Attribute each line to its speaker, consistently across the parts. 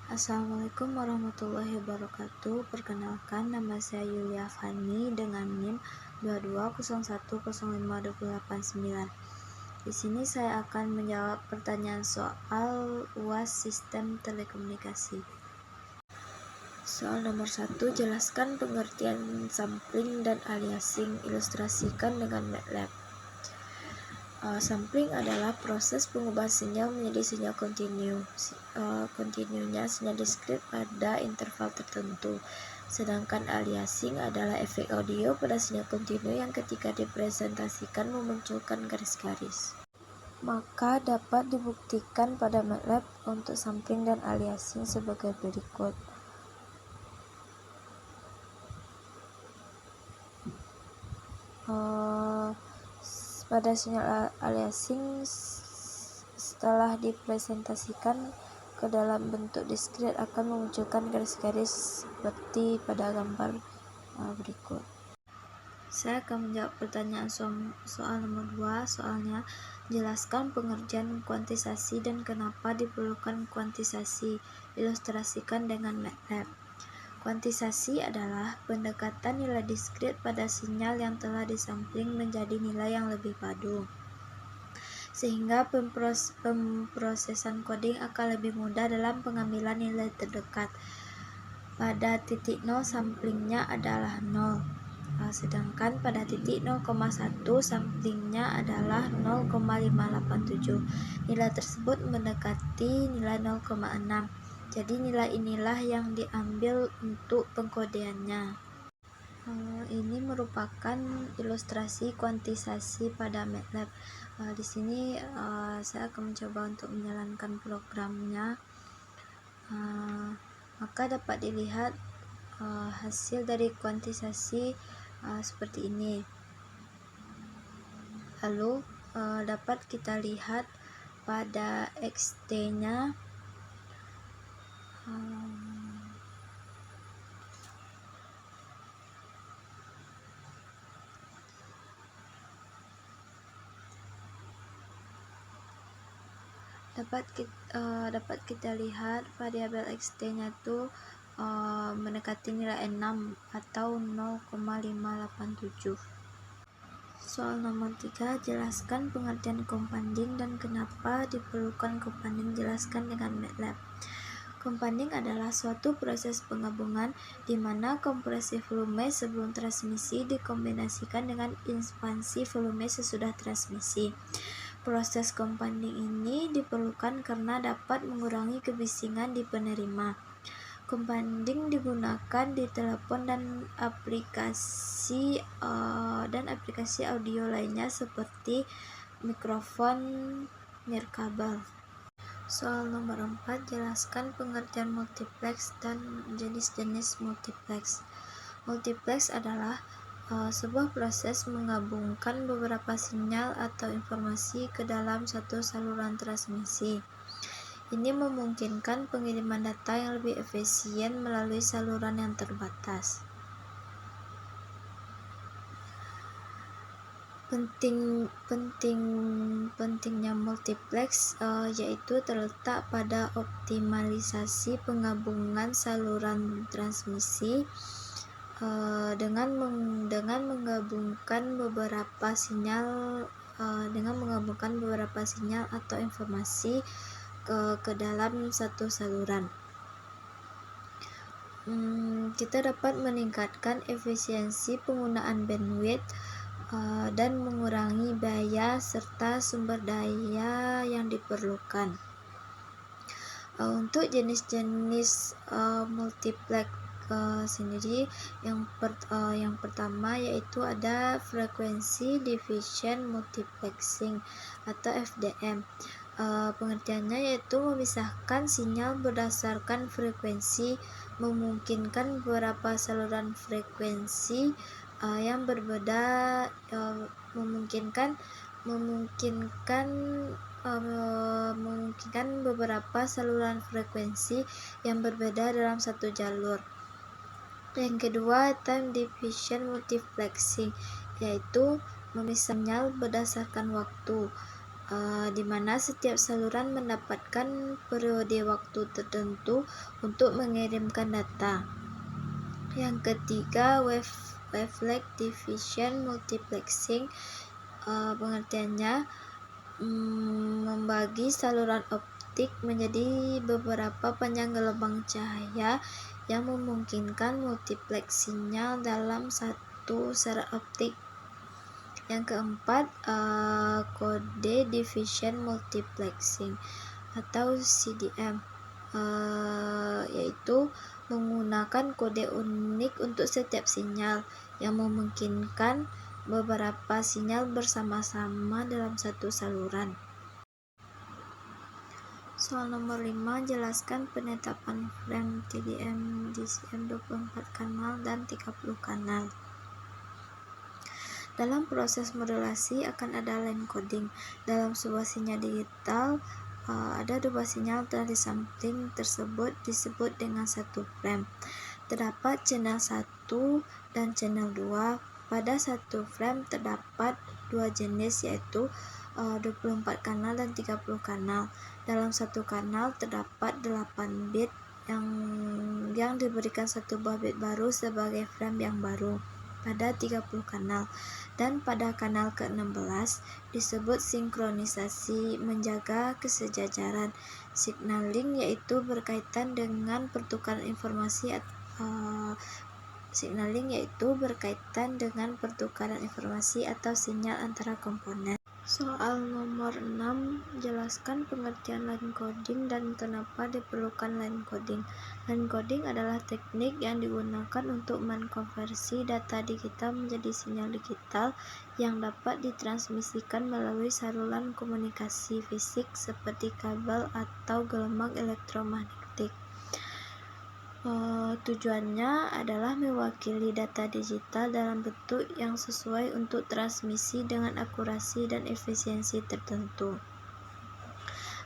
Speaker 1: Assalamualaikum warahmatullahi wabarakatuh. Perkenalkan, nama saya Yulia Fani dengan NIM 2201052889. Di sini saya akan menjawab pertanyaan soal UAS Sistem Telekomunikasi. Soal nomor 1, jelaskan pengertian sampling dan aliasing, ilustrasikan dengan MATLAB. Sampling adalah proses pengubahan sinyal menjadi sinyal kontinu. Kontinunya sinyal diskrit pada interval tertentu. Sedangkan aliasing adalah efek audio pada sinyal kontinu yang ketika dipresentasikan memunculkan garis-garis. Maka dapat dibuktikan pada MATLAB untuk sampling dan aliasing sebagai berikut. Pada sinyal aliasing setelah dipresentasikan ke dalam bentuk diskrit akan memunculkan garis-garis seperti pada gambar berikut. Saya akan menjawab pertanyaan soal nomor 2. Soalnya, jelaskan pengerjaan kuantisasi dan kenapa diperlukan kuantisasi, ilustrasikan dengan MATLAB. Kuantisasi adalah pendekatan nilai diskrit pada sinyal yang telah disampling menjadi nilai yang lebih padu, sehingga pemrosesan coding akan lebih mudah dalam pengambilan nilai terdekat. Pada titik 0 samplingnya adalah 0, sedangkan pada titik 0,1 samplingnya adalah 0,587. Nilai tersebut mendekati nilai 0,6. Jadi nilai inilah yang diambil untuk pengkodeannya. Ini merupakan ilustrasi kuantisasi pada MATLAB. Di sini saya akan mencoba untuk menjalankan programnya. Maka dapat dilihat hasil dari kuantisasi seperti ini. Lalu dapat kita lihat pada XT-nya. Dapat kita lihat variabel XT-nya itu mendekati nilai 6 atau 0,587. Soal nomor 3, jelaskan pengertian compounding dan kenapa diperlukan compounding, jelaskan dengan MATLAB. Compounding adalah suatu proses penggabungan di mana kompresi volume sebelum transmisi dikombinasikan dengan ekspansi volume sesudah transmisi. Proses compounding ini diperlukan karena dapat mengurangi kebisingan di penerima. Compounding digunakan di telepon dan aplikasi audio lainnya seperti mikrofon nirkabel. Soal nomor 4, jelaskan pengertian multiplex dan jenis-jenis multiplex. Multiplex adalah sebuah proses menggabungkan beberapa sinyal atau informasi ke dalam satu saluran transmisi. Ini memungkinkan pengiriman data yang lebih efisien melalui saluran yang terbatas. Pentingnya multiplex yaitu terletak pada optimalisasi penggabungan saluran transmisi dengan menggabungkan beberapa sinyal atau informasi ke dalam satu saluran. Kita dapat meningkatkan efisiensi penggunaan bandwidth dan mengurangi biaya serta sumber daya yang diperlukan. Untuk jenis-jenis multiplex sendiri, yang pertama yaitu ada frekuensi division multiplexing atau FDM. Pengertiannya yaitu memisahkan sinyal berdasarkan frekuensi, memungkinkan beberapa saluran frekuensi yang berbeda, memungkinkan beberapa saluran frekuensi yang berbeda dalam satu jalur. Yang kedua, time division multiplexing, yaitu memisah sinyal berdasarkan waktu. di mana setiap saluran mendapatkan periode waktu tertentu untuk mengirimkan data. Yang ketiga, wavelength division multiplexing. Pengertiannya membagi saluran optik menjadi beberapa panjang gelombang cahaya yang memungkinkan multiplex sinyal dalam satu syarat optik. Yang keempat, kode division multiplexing atau CDM, yaitu menggunakan kode unik untuk setiap sinyal yang memungkinkan beberapa sinyal bersama-sama dalam satu saluran. Soal nomor 5, jelaskan penetapan frame TDM, DCM 24 kanal dan 30 kanal. Dalam proses modulasi akan ada line coding. Dalam sebuah sinyal digital, ada dua sinyal telah disampling tersebut disebut dengan satu frame. Terdapat channel 1 dan channel 2. Pada satu frame terdapat dua jenis, yaitu 24 kanal dan 30 kanal. Dalam satu kanal terdapat 8 bit yang diberikan satu buah bit baru sebagai frame yang baru pada 30 kanal, dan pada kanal ke-16 disebut sinkronisasi menjaga kesejajaran. Signaling yaitu berkaitan dengan pertukaran informasi atau sinyal antara komponen. Soal nomor 6, jelaskan pengertian line coding dan kenapa diperlukan line coding. Line coding adalah teknik yang digunakan untuk mengkonversi data digital menjadi sinyal digital yang dapat ditransmisikan melalui saluran komunikasi fisik seperti kabel atau gelombang elektromagnetik. Tujuannya adalah mewakili data digital dalam bentuk yang sesuai untuk transmisi dengan akurasi dan efisiensi tertentu.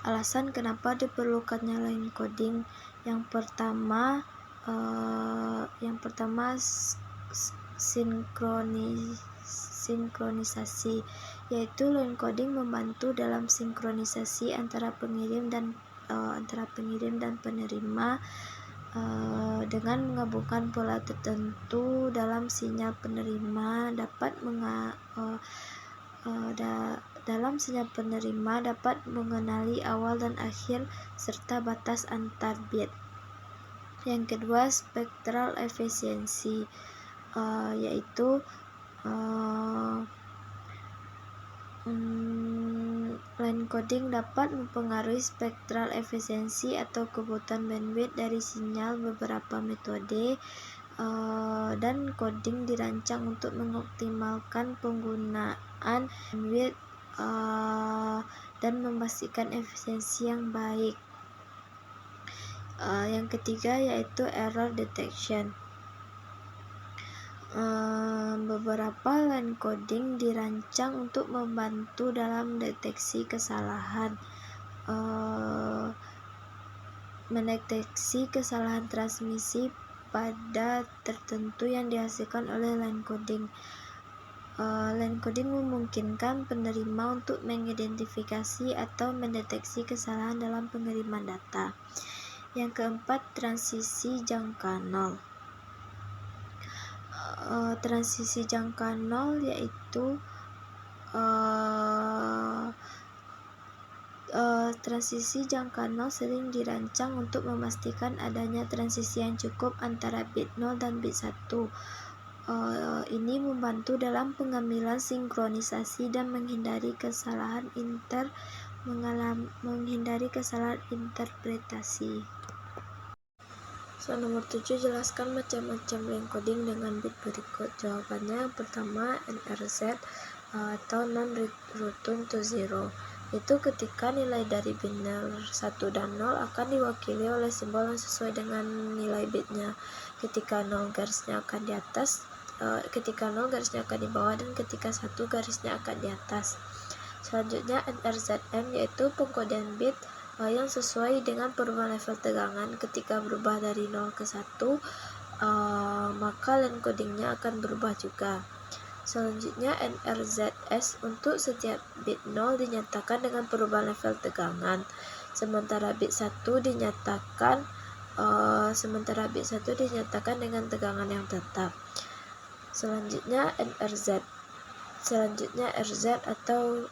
Speaker 1: Alasan kenapa diperlukannya line coding: yang pertama sinkronisasi, yaitu line coding membantu dalam sinkronisasi antara pengirim dan penerima dengan menggabungkan pola tertentu dalam sinyal penerima dapat mengenali awal dan akhir serta batas antar bit. Yang kedua, spectral efisiensi, yaitu line coding dapat mempengaruhi spectral efisiensi atau kebutuhan bandwidth dari sinyal. Beberapa metode dan coding dirancang untuk mengoptimalkan penggunaan bandwidth dan memastikan efisiensi yang baik. Yang ketiga yaitu error detection. Beberapa line coding dirancang untuk membantu dalam deteksi kesalahan transmisi pada tertentu yang dihasilkan oleh line coding. Line coding memungkinkan penerima untuk mengidentifikasi atau mendeteksi kesalahan dalam pengiriman data. Yang keempat, transisi jangka nol. Transisi jangka nol yaitu transisi jangka nol sering dirancang untuk memastikan adanya transisi yang cukup antara bit 0 dan bit 1. Ini membantu dalam pengambilan sinkronisasi dan menghindari kesalahan interpretasi. Soal nomor 7, jelaskan macam-macam line coding dengan bit berikut. Jawabannya yang pertama, NRZ atau non-return to zero. Itu ketika nilai dari biner 1 dan 0 akan diwakili oleh simbol yang sesuai dengan nilai bitnya. Ketika 0 garisnya akan di atas, ketika 0 garisnya akan di bawah, dan ketika 1 garisnya akan di atas. Selanjutnya NRZM yaitu pengkodean bit yang sesuai dengan perubahan level tegangan. Ketika berubah dari 0 ke 1, maka line codingnya akan berubah juga. Selanjutnya NRZS, untuk setiap bit 0 dinyatakan dengan perubahan level tegangan, sementara bit 1 dinyatakan dengan tegangan yang tetap. Selanjutnya RZ atau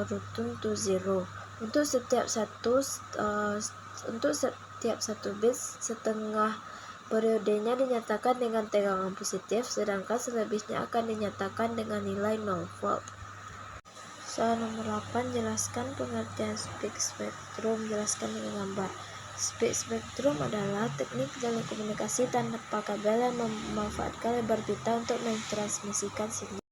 Speaker 1: return to zero. Untuk setiap satu bit setengah periodenya dinyatakan dengan tegangan positif, sedangkan selebihnya akan dinyatakan dengan nilai 0 volt. Soal nomor 8, jelaskan pengertian speak spektrum. Jelaskan dengan gambar. Speak spektrum adalah teknik jalur komunikasi tanpa kabel yang memanfaatkan lebar pita untuk mentransmisikan sinyal.